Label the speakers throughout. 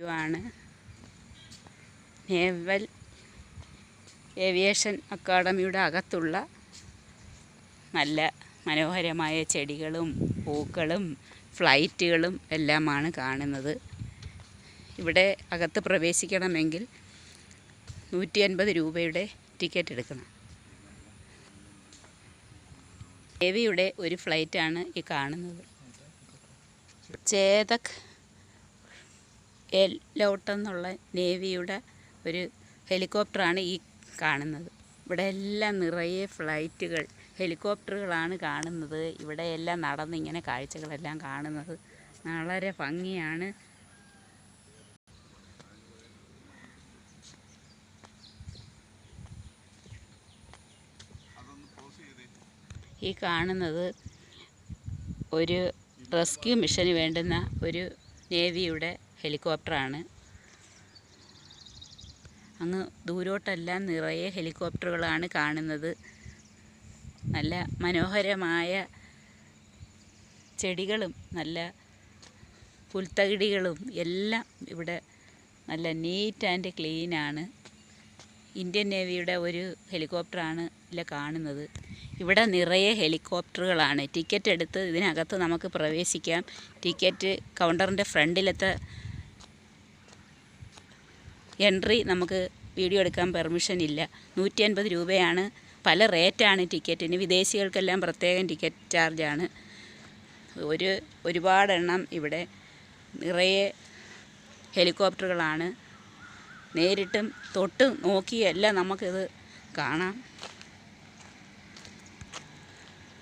Speaker 1: ആണ് naval aviation അക്കാഡമിയുടെ അകത്തുള്ള നല്ല മനോഹരമായ ചെടികളും പൂക്കളും ഫ്ലൈറ്റുകളും എല്ലാമാണ് കാണുന്നത്. ഇവിടെ അകത്ത് പ്രവേശിക്കണമെങ്കിൽ 150 രൂപയുടെ ടിക്കറ്റ് എടുക്കണം. നേവിയുടെ ഒരു ഫ്ലൈറ്റാണ് ഈ കാണുന്നത്. ചേതക് എലോട്ട് എന്നുള്ള നേവിയുടെ ഒരു ഹെലികോപ്റ്ററാണ് ഈ കാണുന്നത്. ഇവിടെ എല്ലാം നിറയെ ഫ്ലൈറ്റുകൾ, ഹെലികോപ്റ്ററുകളാണ് കാണുന്നത്. ഇവിടെ എല്ലാം നടന്നിങ്ങനെ കാഴ്ചകളെല്ലാം കാണുന്നത് വളരെ ഭംഗിയാണ്. ഈ കാണുന്നത് ഒരു റെസ്ക്യൂ മിഷന് വേണ്ടുന്ന ഒരു നേവിയുടെ ഹെലികോപ്റ്ററാണ്. അങ്ങ് ദൂരോട്ടെല്ലാം നിറയെ ഹെലികോപ്റ്ററുകളാണ് കാണുന്നത്. നല്ല മനോഹരമായ ചെടികളും നല്ല പുൽത്തകിടികളും എല്ലാം ഇവിടെ നല്ല നീറ്റ് ആൻഡ് ക്ലീനാണ്. ഇന്ത്യൻ നേവിയുടെ ഒരു ഹെലികോപ്റ്ററാണ് ഇതിൽ കാണുന്നത്. ഇവിടെ നിറയെ ഹെലികോപ്റ്ററുകളാണ്. ടിക്കറ്റ് എടുത്ത് ഇതിനകത്ത് നമുക്ക് പ്രവേശിക്കാം. ടിക്കറ്റ് കൗണ്ടറിൻ്റെ ഫ്രണ്ടിലത്തെ എൻട്രി നമുക്ക് വീഡിയോ എടുക്കാൻ പെർമിഷൻ ഇല്ല. 150 രൂപയാണ്. പല റേറ്റാണ് ടിക്കറ്റിന്. വിദേശികൾക്കെല്ലാം പ്രത്യേകം ടിക്കറ്റ് ചാർജാണ്. ഒരുപാടെണ്ണം ഇവിടെ നിറയെ ഹെലികോപ്റ്ററുകളാണ്. നേരിട്ടും തൊട്ട് നോക്കിയെല്ലാം നമുക്കിത് കാണാം.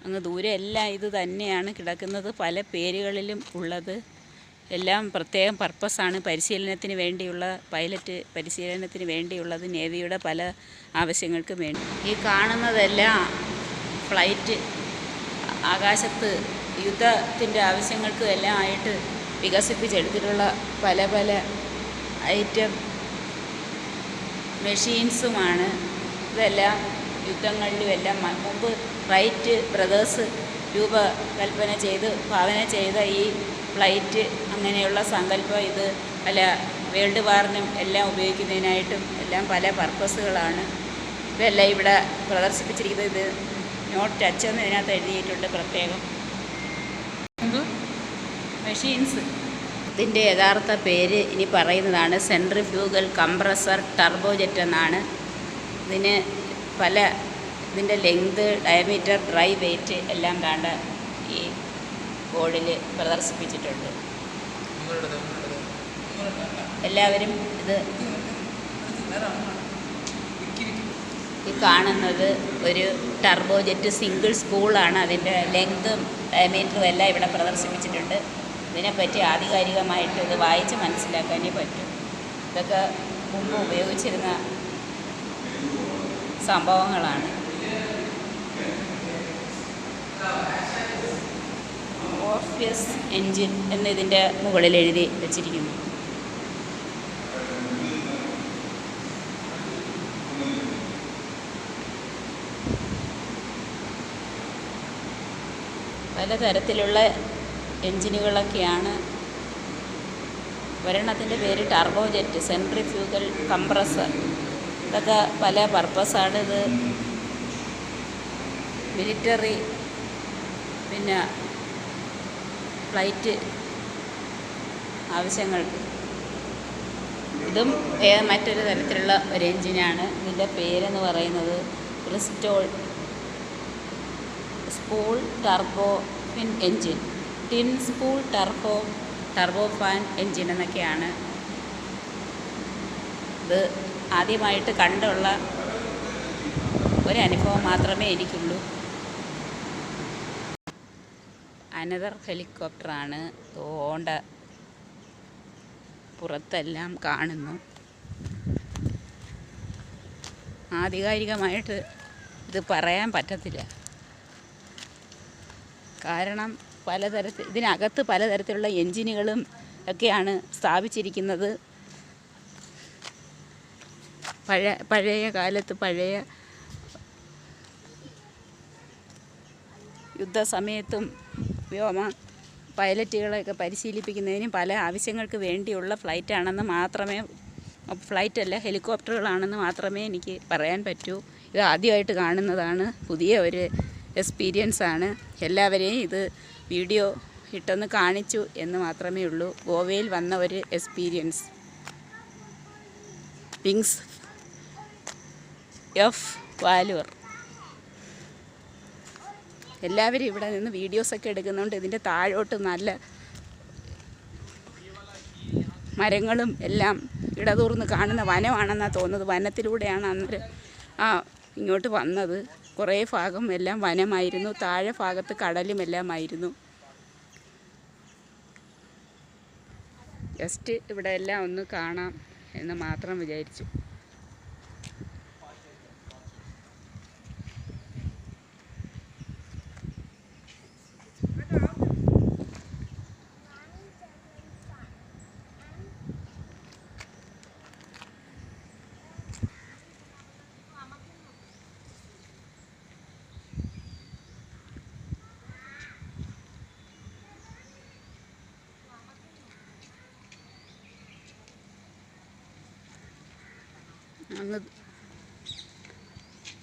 Speaker 1: അങ്ങ് ദൂരെ എല്ലാം ഇത് തന്നെയാണ് കിടക്കുന്നത്. പല പേരുകളിലും ഉള്ളത് എല്ലാം പ്രത്യേകം പർപ്പസാണ്. പരിശീലനത്തിന് വേണ്ടിയുള്ള പൈലറ്റ് പരിശീലനത്തിന് വേണ്ടിയുള്ളത് നേവിയുടെ പല ആവശ്യങ്ങൾക്കും വേണ്ടി. ഈ കാണുന്നതെല്ലാം ഫ്ലൈറ്റ് ആകാശത്ത് യുദ്ധത്തിൻ്റെ ആവശ്യങ്ങൾക്കും എല്ലാം ആയിട്ട് വികസിപ്പിച്ചെടുത്തിട്ടുള്ള പല പല ഐറ്റം മെഷീൻസുമാണ്. ഇതെല്ലാം യുദ്ധങ്ങളിലും എല്ലാം മുമ്പ് റൈറ്റ് ബ്രദേഴ്സ് രൂപകൽപ്പന ചെയ്ത് ഭാവന ചെയ്ത ഈ ഫ്ലൈറ്റ് അങ്ങനെയുള്ള സങ്കല്പം ഇത് പല വേൾഡ് വാറിനും എല്ലാം ഉപയോഗിക്കുന്നതിനായിട്ടും എല്ലാം പല പർപ്പസുകളാണ്. ഇതെല്ലാം ഇവിടെ പ്രദർശിപ്പിച്ചിരിക്കുന്നത്. ഇത് നോട്ട് ടച്ച് എന്ന് ഇതിനകത്ത് എഴുതിയിട്ടുണ്ട് പ്രത്യേകം. മെഷീൻസ് ഇതിൻ്റെ യഥാർത്ഥ പേര് ഇനി പറയുന്നതാണ്. സെൻട്രിഫ്യൂഗൽ കംപ്രസർ ടർബോജെറ്റ് എന്നാണ്. ഇതിൻ്റെ ലെങ്ത്, ഡയമീറ്റർ, ഡ്രൈ വെയ്റ്റ് എല്ലാം കണ്ട ഈ ബോർഡിൽ പ്രദർശിപ്പിച്ചിട്ടുണ്ട്. എല്ലാവരും ഈ കാണുന്നത് ഒരു ടർബോജെറ്റ് സിംഗിൾ സ്പൂളാണ്. അതിൻ്റെ ലെങ്തും ഡയമീറ്ററും എല്ലാം ഇവിടെ പ്രദർശിപ്പിച്ചിട്ടുണ്ട്. ഇതിനെപ്പറ്റി ആധികാരികമായിട്ട് ഇത് വായിച്ച് മനസ്സിലാക്കാനേ പറ്റും. ഇതൊക്കെ മുമ്പ് ഉപയോഗിച്ചിരുന്ന സംഭവങ്ങളാണ്. ഓർഫിയസ് എൻജിൻ എന്നിതിൻ്റെ മുകളിൽ എഴുതി വച്ചിരിക്കുന്നു. പലതരത്തിലുള്ള എൻജിനുകളൊക്കെയാണ്. ഒരെണ്ണത്തിൻ്റെ പേര് ടർബോജെറ്റ്, സെൻട്രിഫ്യൂഗൽ കംപ്രസർ. ഇതൊക്കെ പല പർപ്പസാണ്. ഇത് മിലിറ്ററി പിന്നെ ഫ്ലൈറ്റ് ആവശ്യങ്ങൾക്ക്. ഇതും മറ്റൊരു തരത്തിലുള്ള ഒരു എൻജിനാണ്. ഇതിൻ്റെ പേരെന്ന് പറയുന്നത് ക്രിസ്റ്റോൾ spool turbofan engine, twin spool turbofan engine എന്നൊക്കെയാണ്. ഇത് ആദ്യമായിട്ട് കണ്ടുള്ള ഒരനുഭവം മാത്രമേ എനിക്കുള്ളൂ. അനദർ ഹെലികോപ്റ്ററാണ്. ഓണ്ട പുറത്തെല്ലാം കാണുന്നു. ആധികാരികമായിട്ട് ഇത് പറയാൻ പറ്റത്തില്ല. കാരണം ഇതിനകത്ത് പലതരത്തിലുള്ള എൻജിനുകളും ഒക്കെയാണ് സ്ഥാപിച്ചിരിക്കുന്നത്. പഴയ കാലത്ത് പഴയ യുദ്ധസമയത്തും വ്യോമ പൈലറ്റുകളെയൊക്കെ പരിശീലിപ്പിക്കുന്നതിനും പല ആവശ്യങ്ങൾക്ക് വേണ്ടിയുള്ള ഫ്ലൈറ്റാണെന്ന് മാത്രമേ, ഫ്ലൈറ്റല്ല ഹെലികോപ്റ്ററുകളാണെന്ന് മാത്രമേ എനിക്ക് പറയാൻ പറ്റൂ. ഇത് ആദ്യമായിട്ട് കാണുന്നതാണ്, പുതിയ ഒരു എക്സ്പീരിയൻസാണ്. എല്ലാവരെയും ഇത് വീഡിയോ ഇട്ടൊന്ന് കാണിച്ചു എന്ന് മാത്രമേ ഉള്ളൂ. ഗോവയിൽ വന്ന ഒരു എക്സ്പീരിയൻസ്. Wings F വാലൂർ. എല്ലാവരും ഇവിടെ നിന്ന് വീഡിയോസൊക്കെ എടുക്കുന്നുണ്ട്. ഇതിൻ്റെ താഴോട്ട് നല്ല മരങ്ങളും എല്ലാം ഇടതൂർന്ന് കാണുന്ന വനമാണെന്നാണ് തോന്നുന്നത്. വനത്തിലൂടെയാണ് അന്നേരം ഇങ്ങോട്ട് വന്നത്. കുറേ ഭാഗം എല്ലാം വനമായിരുന്നു, താഴെ ഭാഗത്ത് കടലും എല്ലാമായിരുന്നു. ജസ്റ്റ് ഇവിടെ എല്ലാം ഒന്ന് കാണാം എന്ന് മാത്രം വിചാരിച്ചു.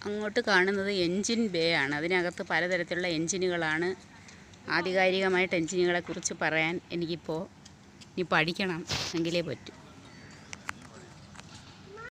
Speaker 1: അങ്ങോട്ട് കാണുന്നത് എൻജിൻ ബേ ആണ്. അതിനകത്ത് പലതരത്തിലുള്ള എൻജിനുകളാണ്. ആധികാരികമായിട്ട് എൻജിനുകളെക്കുറിച്ച് പറയാൻ എനിക്കിപ്പോൾ ഇനി പഠിക്കണം, എങ്കിലേ പറ്റൂ.